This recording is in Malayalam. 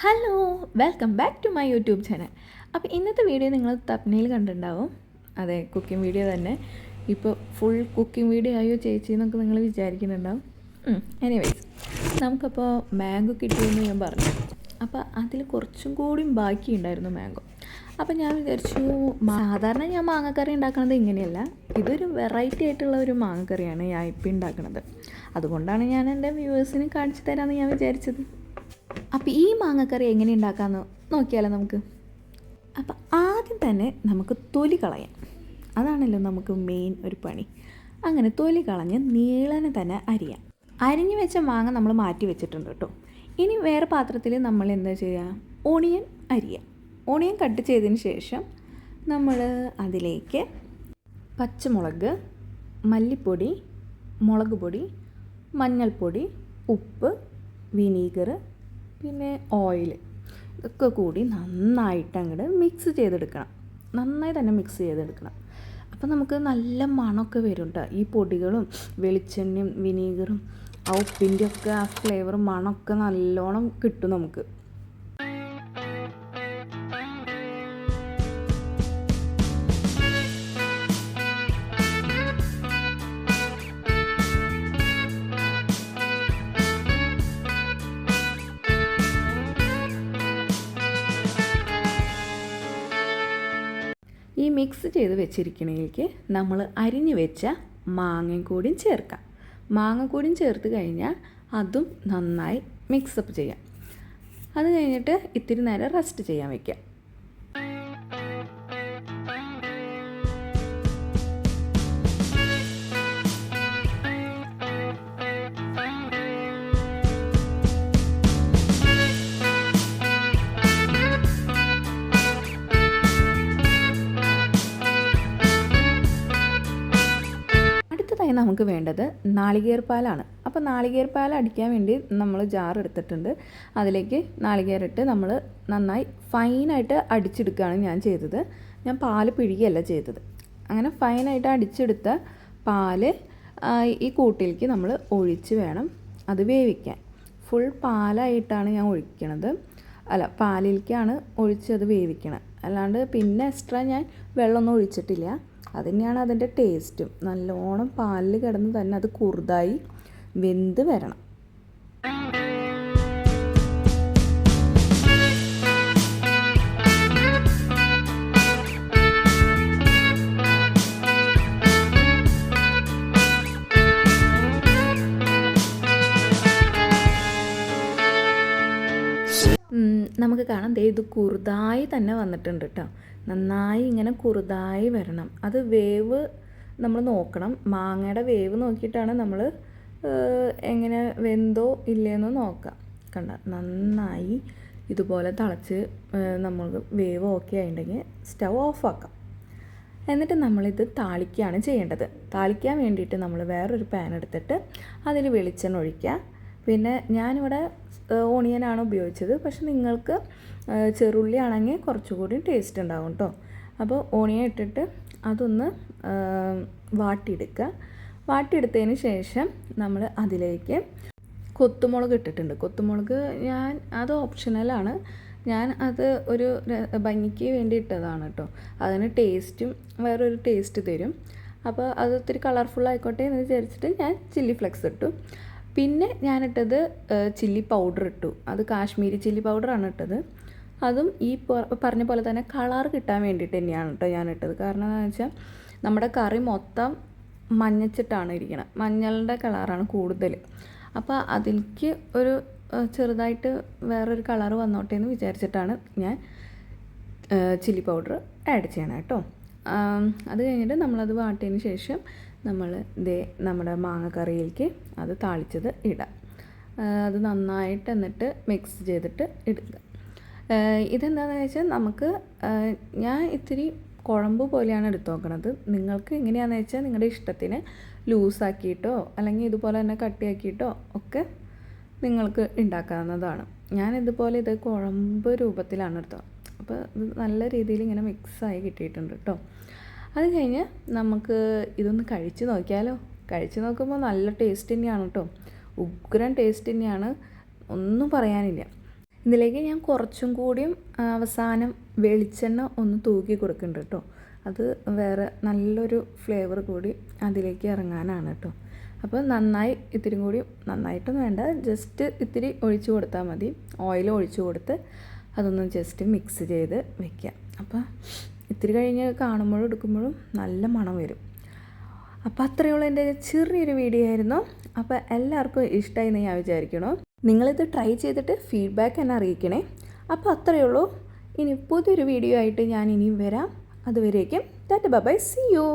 Hello, welcome back to my YouTube channel. അപ്പോൾ ഇന്നത്തെ വീഡിയോ നിങ്ങൾ തപ്നയിൽ കണ്ടിട്ടുണ്ടാവും. അതെ, കുക്കിംഗ് വീഡിയോ തന്നെ. ഇപ്പോൾ ഫുൾ കുക്കിംഗ് വീഡിയോ ആയോ ചേച്ചി എന്നൊക്കെ നിങ്ങൾ വിചാരിക്കുന്നുണ്ടാവും. എനിവേയ്സ്, നമുക്കപ്പോൾ മാംഗോ കിട്ടിയെന്ന് ഞാൻ പറഞ്ഞു. അപ്പോൾ അതിൽ കുറച്ചും കൂടി ബാക്കിയുണ്ടായിരുന്നു മാംഗോ. അപ്പോൾ ഞാൻ വിചാരിച്ചു, സാധാരണ ഞാൻ മാങ്ങക്കറി ഉണ്ടാക്കുന്നത് ഇങ്ങനെയല്ല, ഇതൊരു വെറൈറ്റി ആയിട്ടുള്ള ഒരു മാങ്ങക്കറിയാണ് ഞാൻ ഇപ്പോൾ ഉണ്ടാക്കുന്നത്. അതുകൊണ്ടാണ് ഞാൻ എൻ്റെ വ്യൂവേഴ്സിന് കാണിച്ചു തരാമെന്ന് ഞാൻ വിചാരിച്ചത്. അപ്പോൾ ഈ മാങ്ങക്കറി എങ്ങനെ ഉണ്ടാക്കാമെന്ന് നോക്കിയാലോ നമുക്ക്. അപ്പോൾ ആദ്യം തന്നെ നമുക്ക് തൊലി കളയാം. അതാണല്ലോ നമുക്ക് മെയിൻ ഒരു പണി. അങ്ങനെ തൊലി കളഞ്ഞ് നീളനെ തന്നെ അരിയാം. അരിഞ്ഞു വെച്ച മാങ്ങ നമ്മൾ മാറ്റി വെച്ചിട്ടുണ്ട് കേട്ടോ. ഇനി വേറെ പാത്രത്തിൽ നമ്മൾ എന്താ ചെയ്യുക, ഓണിയൻ അരിയാം. ഓണിയൻ കട്ട് ചെയ്തതിന് ശേഷം നമ്മൾ അതിലേക്ക് പച്ചമുളക്, മല്ലിപ്പൊടി, മുളക് പൊടി, മഞ്ഞൾപ്പൊടി, ഉപ്പ്, വിനീഗർ, പിന്നെ ഓയിൽ, ഇതൊക്കെ കൂടി നന്നായിട്ട് അങ്ങോട്ട് മിക്സ് ചെയ്തെടുക്കണം. നന്നായി തന്നെ മിക്സ് ചെയ്തെടുക്കണം. അപ്പോൾ നമുക്ക് നല്ല മണമൊക്കെ വരും കേട്ടോ. ഈ പൊടികളും വെളിച്ചെണ്ണയും വിനീഗറും ആ ഉപ്പിൻ്റെ ഒക്കെ ആ ഫ്ലേവറും മണമൊക്കെ നല്ലോണം കിട്ടും നമുക്ക്. ഈ മിക്സ് ചെയ്ത് വെച്ചിരിക്കണേലേക്ക് നമ്മൾ അരിഞ്ഞു വെച്ച മാങ്ങയും കൂടിയും ചേർക്കാം. മാങ്ങ കൂടിയും ചേർത്ത് കഴിഞ്ഞാൽ അതും നന്നായി മിക്സപ്പ് ചെയ്യാം. അത് കഴിഞ്ഞിട്ട് ഇത്തിരി നേരം റെസ്റ്റ് ചെയ്യാൻ വയ്ക്കാം. നമുക്ക് വേണ്ടത് നാളികേരപ്പാലാണ്. അപ്പോൾ നാളികേരപ്പാൽ അടിക്കാൻ വേണ്ടി നമ്മൾ ജാർ എടുത്തിട്ടുണ്ട്. അതിലേക്ക് നാളികേരിട്ട് നമ്മൾ നന്നായി ഫൈനായിട്ട് അടിച്ചെടുക്കുകയാണ് ഞാൻ ചെയ്തത്. ഞാൻ പാല് പിഴിയല്ല ചെയ്തത്. അങ്ങനെ ഫൈനായിട്ട് അടിച്ചെടുത്ത പാല് ഈ കൂട്ടിലേക്ക് നമ്മൾ ഒഴിച്ച് വേണം അത് വേവിക്കാൻ. ഫുൾ പാലായിട്ടാണ് ഞാൻ ഒഴിക്കണത്. അല്ല, പാലിലേക്കാണ് ഒഴിച്ചത് വേവിക്കണം. അല്ലാണ്ട് പിന്നെ എക്സ്ട്രാ ഞാൻ വെള്ളമൊന്നും ഒഴിച്ചിട്ടില്ല. അത് തന്നെയാണ് അതിൻ്റെ ടേസ്റ്റും. നല്ലോണം പാലിൽ കിടന്ന് തന്നെ അത് കുറുതായി വെന്ത് വരണം. നമുക്ക് കാണാം, ദേ ഇത് കുറുതായി തന്നെ വന്നിട്ടുണ്ട് കേട്ടോ. നന്നായി ഇങ്ങനെ കുറുതായി വരണം. അത് വേവ് നമ്മൾ നോക്കണം. മാങ്ങയുടെ വേവ് നോക്കിയിട്ടാണ് നമ്മൾ എങ്ങനെ വെന്തോ ഇല്ലയെന്ന് നോക്കാം. കണ്ട, നന്നായി ഇതുപോലെ തിളച്ച് നമ്മൾ വേവ് ഓക്കെ ആയിട്ടുണ്ടെങ്കിൽ സ്റ്റവ് ഓഫാക്കാം. എന്നിട്ട് നമ്മളിത് താളിക്കുകയാണ് ചെയ്യേണ്ടത്. താളിക്കാൻ വേണ്ടിയിട്ട് നമ്മൾ വേറൊരു പാൻ എടുത്തിട്ട് അതിൽ വെളിച്ചെണ്ണ ഒഴിക്കുക. പിന്നെ ഞാനിവിടെ ഓണിയനാണ് ഉപയോഗിച്ചത്. പക്ഷെ നിങ്ങൾക്ക് ചെറുള്ളി ആണെങ്കിൽ കുറച്ചുകൂടി ടേസ്റ്റ് ഉണ്ടാകും കേട്ടോ. അപ്പോൾ ഓണിയൻ ഇട്ടിട്ട് അതൊന്ന് വാട്ടിയെടുക്കുക. വാട്ടിയെടുത്തതിന് ശേഷം നമ്മൾ അതിലേക്ക് കൊത്തുമുളക് ഇട്ടിട്ടുണ്ട്. കൊത്തുമുളക് അത് ഓപ്ഷണലാണ്. ഞാൻ അത് ഒരു ഭംഗിക്ക് വേണ്ടി ഇട്ടതാണ് കേട്ടോ. അതിന് ടേസ്റ്റും വേറൊരു ടേസ്റ്റ് തരും. അപ്പോൾ അത് ഒത്തിരി കളർഫുൾ ആയിക്കോട്ടെ എന്ന് വിചാരിച്ചിട്ട് ഞാൻ ചില്ലി ഫ്ലെക്സ് ഇട്ടു. പിന്നെ ഞാനിട്ടത് ചില്ലി പൗഡർ ഇട്ടു. അത് കാശ്മീരി ചില്ലി പൗഡറാണ് ഇട്ടത്. അതും ഈ പറഞ്ഞ പോലെ തന്നെ കളർ കിട്ടാൻ വേണ്ടിയിട്ട് തന്നെയാണ് കേട്ടോ ഞാനിട്ടത്. കാരണം എന്താണെന്ന് വെച്ചാൽ നമ്മുടെ കറി മൊത്തം മഞ്ഞച്ചിട്ടാണ് ഇരിക്കണം. മഞ്ഞളുടെ കളറാണ് കൂടുതൽ. അപ്പോൾ അതിലേക്ക് ഒരു ചെറുതായിട്ട് വേറൊരു കളർ വന്നോട്ടെ എന്ന് വിചാരിച്ചിട്ടാണ് ഞാൻ ചില്ലി പൗഡർ ആഡ് ചെയ്യണം കേട്ടോ. അത് കഴിഞ്ഞിട്ട് നമ്മളത് വാട്ടിയതിന് ശേഷം നമ്മൾ നമ്മുടെ മാങ്ങക്കറിയിലേക്ക് അത് താളിച്ചത് ഇടാം. അത് നന്നായിട്ട് എന്നിട്ട് മിക്സ് ചെയ്തിട്ട് ഇടുക. ഇതെന്താണെന്ന് വെച്ചാൽ ഞാൻ ഇത്തിരി കുഴമ്പ് പോലെയാണ് എടുത്ത് നോക്കണത്. നിങ്ങൾക്ക് എങ്ങനെയാണെന്ന് വെച്ചാൽ നിങ്ങളുടെ ഇഷ്ടത്തിന് ലൂസാക്കിയിട്ടോ അല്ലെങ്കിൽ ഇതുപോലെ തന്നെ കട്ടിയാക്കിയിട്ടോ ഒക്കെ നിങ്ങൾക്ക് ഉണ്ടാക്കാവുന്നതാണ്. ഞാനിതുപോലെ ഇത് കുഴമ്പ് രൂപത്തിലാണ് എടുത്തത്. അപ്പോൾ ഇത് നല്ല രീതിയിൽ ഇങ്ങനെ മിക്സായി കിട്ടിയിട്ടുണ്ട് കേട്ടോ. അത് കഴിഞ്ഞ് നമുക്ക് ഇതൊന്ന് കഴിച്ച് നോക്കിയാലോ. കഴിച്ച് നോക്കുമ്പോൾ നല്ല ടേസ്റ്റ് തന്നെയാണ് കേട്ടോ. ഉഗ്രൻ ടേസ്റ്റ് തന്നെയാണ്, ഒന്നും പറയാനില്ല. ഇതിലേക്ക് ഞാൻ കുറച്ചും കൂടിയും അവസാനം വെളിച്ചെണ്ണ ഒന്ന് തൂക്കി കൊടുക്കുന്നുണ്ട് കേട്ടോ. അത് വേറെ നല്ലൊരു ഫ്ലേവർ കൂടി അതിലേക്ക് ഇറങ്ങാനാണ് കേട്ടോ. അപ്പോൾ നന്നായി ഇത്തിരി കൂടി, നന്നായിട്ടൊന്നും വേണ്ട, ജസ്റ്റ് ഇത്തിരി ഒഴിച്ചു കൊടുത്താൽ മതി. ഓയിൽ ഒഴിച്ചു കൊടുത്ത് അതൊന്ന് ജസ്റ്റ് മിക്സ് ചെയ്ത് വെക്കുക. അപ്പോൾ ഇത്തിരി കഴിഞ്ഞ് കാണുമ്പോഴും എടുക്കുമ്പോഴും നല്ല മണം വരും. അപ്പോൾ അത്രയേ ഉള്ളൂ എൻ്റെ ചെറിയൊരു വീഡിയോ ആയിരുന്നു. അപ്പോൾ എല്ലാവർക്കും ഇഷ്ടമായി എന്ന് ഞാൻ വിചാരിക്കണോ. നിങ്ങളിത് ട്രൈ ചെയ്തിട്ട് ഫീഡ്ബാക്ക് എന്നെ അറിയിക്കണേ. അപ്പോൾ അത്രയേ ഉള്ളൂ. ഇനി പുതിയൊരു വീഡിയോ ആയിട്ട് ഞാൻ ഇനിയും വരാം. അതുവരേക്കും ടാറ്റ ബൈ ബൈ, സീ യു.